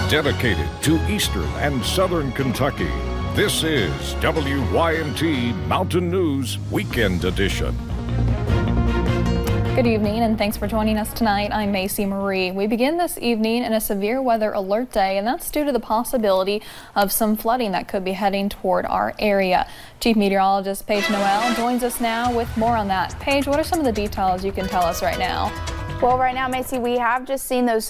Dedicated to eastern and southern Kentucky, this is WYMT Mountain News Weekend Edition. Good evening and thanks for joining us tonight. I'm Macy Marie. We begin this evening in a severe weather alert day, and that's due to the possibility of some flooding that could be heading toward our area. Chief Meteorologist Paige Noel joins us now with more on that. Paige, what are some of the details you can tell us right now? Well, right now, Macy, we have just seen those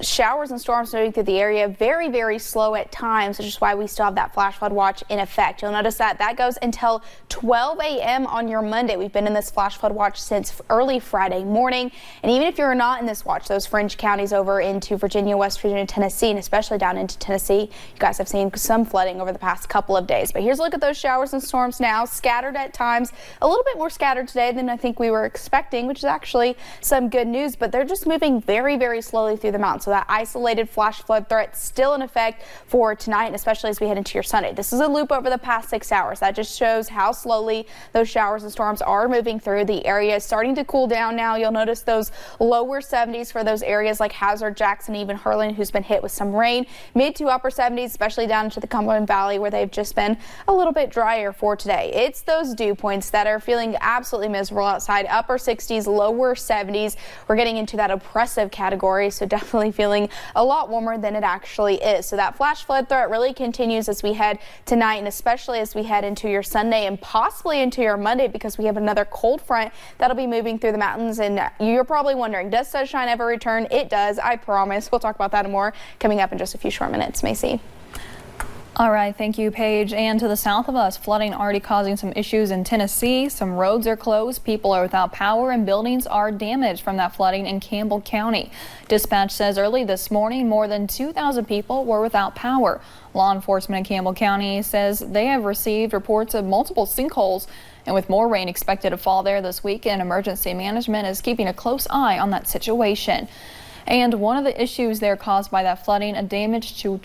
showers and storms moving through the area very, very slow at times, which is why we still have that flash flood watch in effect. You'll notice that goes until 12 a.m. on your Monday. We've been in this flash flood watch since early Friday morning. And even if you're not in this watch, those fringe counties over into Virginia, West Virginia, Tennessee, and especially down into Tennessee, you guys have seen some flooding over the past couple of days. But here's a look at those showers and storms now, scattered at times, a little bit more scattered today than I think we were expecting, which is actually some good news. But they're just moving very, very slowly through the mountain. So that isolated flash flood threat still in effect for tonight, and especially as we head into your Sunday. This is a loop over the past 6 hours. That just shows how slowly those showers and storms are moving through. The area is starting to cool down now. You'll notice those lower 70s for those areas like Hazard, Jackson, even Harlan, who's been hit with some rain. Mid to upper 70s, especially down into the Cumberland Valley, where they've just been a little bit drier for today. It's those dew points that are feeling absolutely miserable outside. Upper 60s, lower 70s. We're getting into that oppressive category, so definitely feeling a lot warmer than it actually is. So that flash flood threat really continues as we head tonight, and especially as we head into your Sunday and possibly into your Monday, because we have another cold front that'll be moving through the mountains. And you're probably wondering, does sunshine ever return? It does, I promise. We'll talk about that and more coming up in just a few short minutes. Macy. All right, thank you, Paige. And to the south of us, flooding already causing some issues in Tennessee. Some roads are closed, people are without power, and buildings are damaged from that flooding in Campbell County. Dispatch says early this morning, more than 2,000 people were without power. Law enforcement in Campbell County says they have received reports of multiple sinkholes. And with more rain expected to fall there this weekend, emergency management is keeping a close eye on that situation. And one of the issues there caused by that flooding, a damage to a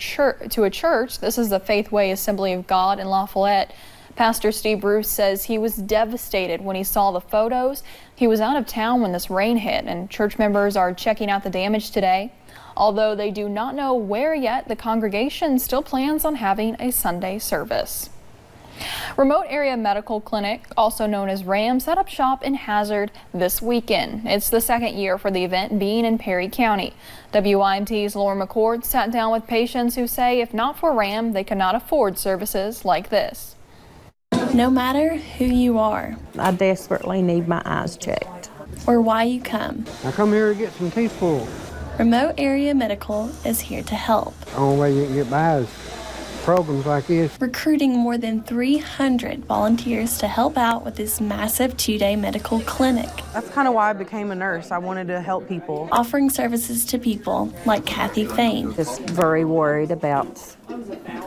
church. This is the Faithway Assembly of God in Lafayette. Pastor Steve Bruce says he was devastated when he saw the photos. He was out of town when this rain hit, and church members are checking out the damage today. Although they do not know where yet, the congregation still plans on having a Sunday service. Remote Area Medical Clinic, also known as RAM, set up shop in Hazard this weekend. It's the second year for the event being in Perry County. WYMT's Laura McCord sat down with patients who say if not for RAM, they cannot afford services like this. No matter who you are, I desperately need my eyes checked. or why you come, I come here to get some teeth pulled. Remote Area Medical is here to help. The only way you can get by is programs like this. Recruiting more than 300 volunteers to help out with this massive 2-day medical clinic. That's kind of why I became a nurse. I wanted to help people. Offering services to people like Kathy Fain. Just very worried about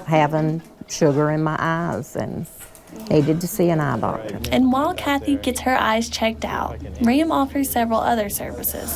having sugar in my eyes and needed to see an eye doctor. And while Kathy gets her eyes checked out, RAM offers several other services,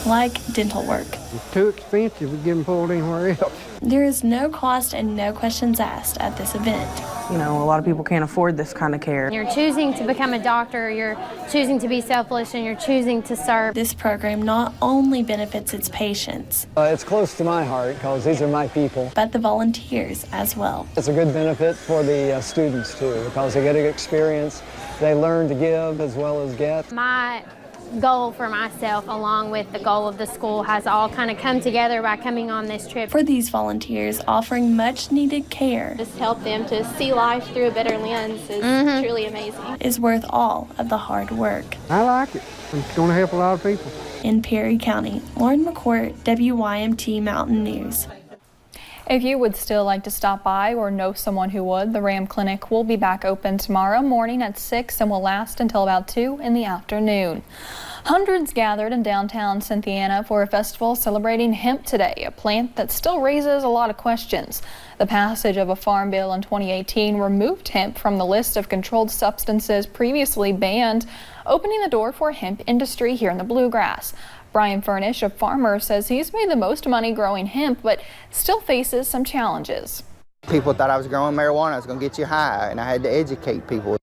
like dental work. It's too expensive to get them pulled anywhere else. There is no cost and no questions asked at this event. You know, a lot of people can't afford this kind of care. You're choosing to become a doctor, you're choosing to be selfless, and you're choosing to serve. This program not only benefits its patients, it's close to my heart because these are my people. but the volunteers as well. It's a good benefit for the students too because they get an experience. They learn to give as well as get. My goal for myself, along with the goal of the school, has all kind of come together by coming on this trip. For these volunteers, offering much needed care Just help them to see life through a better lens is truly amazing. is worth all of the hard work. I like it. It's going to help a lot of people. In Perry County, Lauren McCourt, WYMT Mountain News. If you would still like to stop by or know someone who would, the RAM Clinic will be back open tomorrow morning at 6 and will last until about 2 in the afternoon. Hundreds gathered in downtown Cynthiana for a festival celebrating hemp today, a plant that still raises a lot of questions. The passage of a farm bill in 2018 removed hemp from the list of controlled substances previously banned, opening the door for a hemp industry here in the Bluegrass. Brian Furnish, a farmer, says he's made the most money growing hemp, but still faces some challenges. People thought I was growing marijuana, I was going to get you high, and I had to educate people.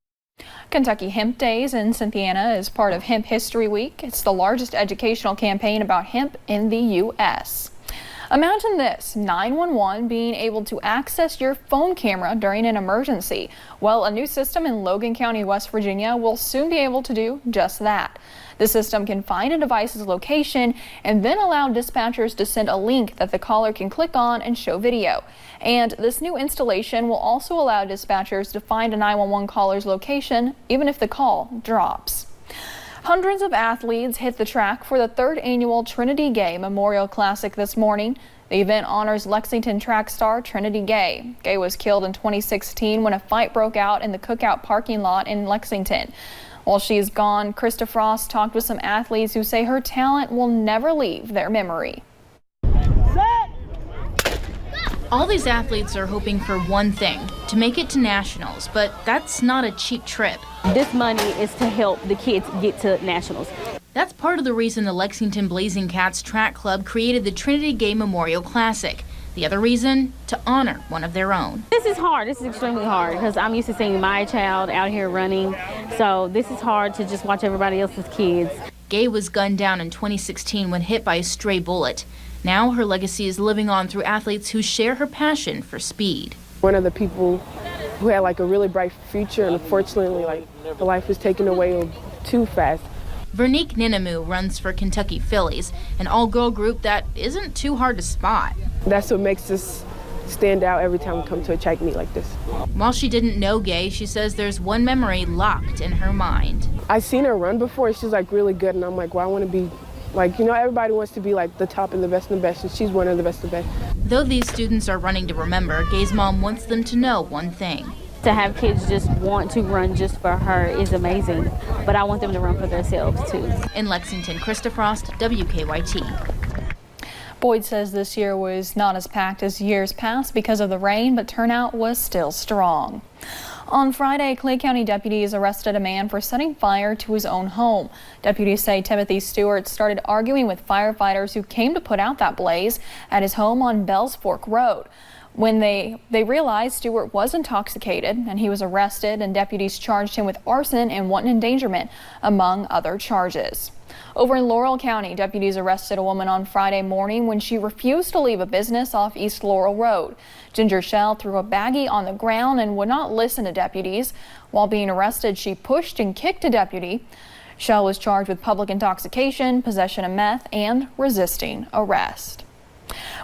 Kentucky Hemp Days in Cynthiana is part of Hemp History Week. It's the largest educational campaign about hemp in the U.S. Imagine this, 911 being able to access your phone camera during an emergency. Well, a new system in Logan County, West Virginia will soon be able to do just that. The system can find a device's location and then allow dispatchers to send a link that the caller can click on and show video. And this new installation will also allow dispatchers to find a 911 caller's location even if the call drops. Hundreds of athletes hit the track for the 3rd annual Trinity Gay Memorial Classic this morning. The event honors Lexington track star Trinity Gay. Gay was killed in 2016 when a fight broke out in the Cookout parking lot in Lexington. While she's gone, Krista Frost talked with some athletes who say her talent will never leave their memory. All these athletes are hoping for one thing, to make it to nationals, but that's not a cheap trip. This money is to help the kids get to nationals. That's part of the reason the Lexington Blazing Cats Track Club created the Trinity Gay Memorial Classic. The other reason, to honor one of their own. This is hard. This is extremely hard because I'm used to seeing my child out here running. So this is hard to just watch everybody else's kids. Gay was gunned down in 2016 when hit by a stray bullet. Now her legacy is living on through athletes who share her passion for speed. One of the people who had a really bright future, and unfortunately the life was taken away too fast. Vernique Ninamu runs for Kentucky Phillies, an all-girl group that isn't too hard to spot. That's what makes us stand out every time we come to a track meet like this. While she didn't know Gay, she says there's one memory locked in her mind. I've seen her run before. She's really good, and I'm well, I want to be everybody wants to be the top and the best and the best, and she's one of the best of the best. Though these students are running to remember, Gay's mom wants them to know one thing. To have kids just want to run just for her is amazing, but I want them to run for themselves too. In Lexington, Krista Frost, WKYT. Boyd says this year was not as packed as years past because of the rain, but turnout was still strong. On Friday, Clay County deputies arrested a man for setting fire to his own home. Deputies say Timothy Stewart started arguing with firefighters who came to put out that blaze at his home on Bells Fork Road. When they realized Stewart was intoxicated and he was arrested, and deputies charged him with arson and wanton endangerment, among other charges. Over in Laurel County, deputies arrested a woman on Friday morning when she refused to leave a business off East Laurel Road. Ginger Shell threw a baggie on the ground and would not listen to deputies. While being arrested, she pushed and kicked a deputy. Shell was charged with public intoxication, possession of meth, and resisting arrest.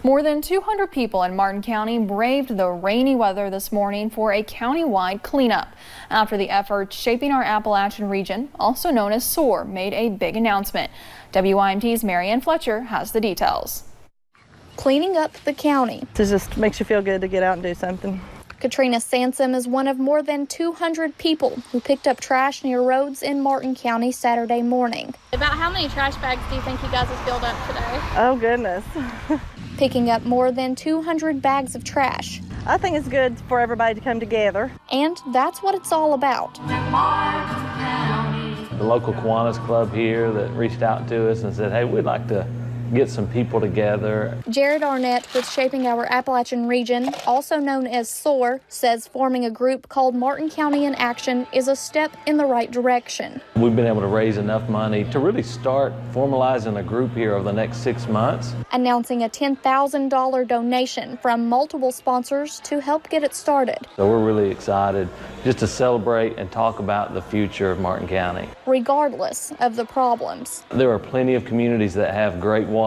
More than 200 people in Martin County braved the rainy weather this morning for a county-wide cleanup after the effort Shaping Our Appalachian Region, also known as SOAR, made a big announcement. WYMT's Marianne Fletcher has the details. Cleaning up the county. It just makes you feel good to get out and do something. Katrina Sansom is one of more than 200 people who picked up trash near roads in Martin County Saturday morning. About how many trash bags do you think you guys have filled up today? Oh, goodness. Picking up more than 200 bags of trash. I think it's good for everybody to come together. And that's what it's all about. The local Kiwanis Club here that reached out to us and said, hey, we'd like to get some people together. Jared Arnett with Shaping Our Appalachian Region, also known as SOAR, says forming a group called Martin County in Action is a step in the right direction. We've been able to raise enough money to really start formalizing a group here over the next 6 months. Announcing a $10,000 donation from multiple sponsors to help get it started. So we're really excited just to celebrate and talk about the future of Martin County. Regardless of the problems. There are plenty of communities that have great water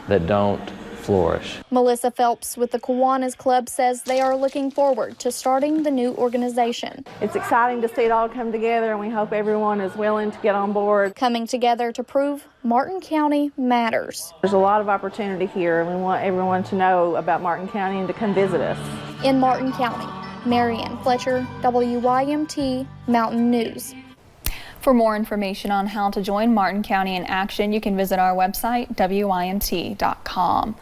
that don't flourish. Melissa Phelps with the Kiwanis Club says they are looking forward to starting the new organization. It's exciting to see it all come together, and we hope everyone is willing to get on board. Coming together to prove Martin County matters. There's a lot of opportunity here, and we want everyone to know about Martin County and to come visit us. In Martin County, Marianne Fletcher, WYMT Mountain News. For more information on how to join Martin County in Action, you can visit our website, WYMT.com.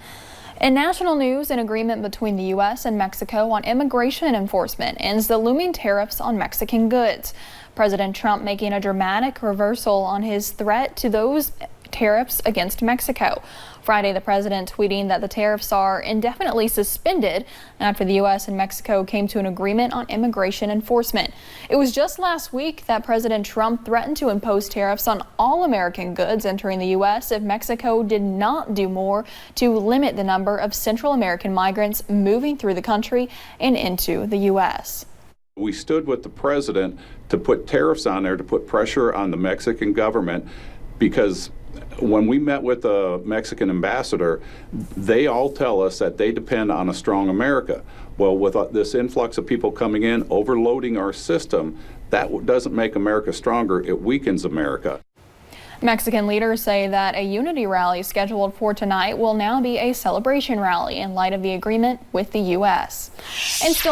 In national news, an agreement between the U.S. and Mexico on immigration enforcement ends the looming tariffs on Mexican goods. President Trump making a dramatic reversal on his threat to those tariffs against Mexico. Friday, the president tweeting that the tariffs are indefinitely suspended after the U.S. and Mexico came to an agreement on immigration enforcement. It was just last week that President Trump threatened to impose tariffs on all American goods entering the U.S. if Mexico did not do more to limit the number of Central American migrants moving through the country and into the U.S. We stood with the president to put tariffs on there to put pressure on the Mexican government, because when we met with the Mexican ambassador, they all tell us that they depend on a strong America. Well, with this influx of people coming in, overloading our system, that doesn't make America stronger, it weakens America. Mexican leaders say that a unity rally scheduled for tonight will now be a celebration rally in light of the agreement with the U.S. And still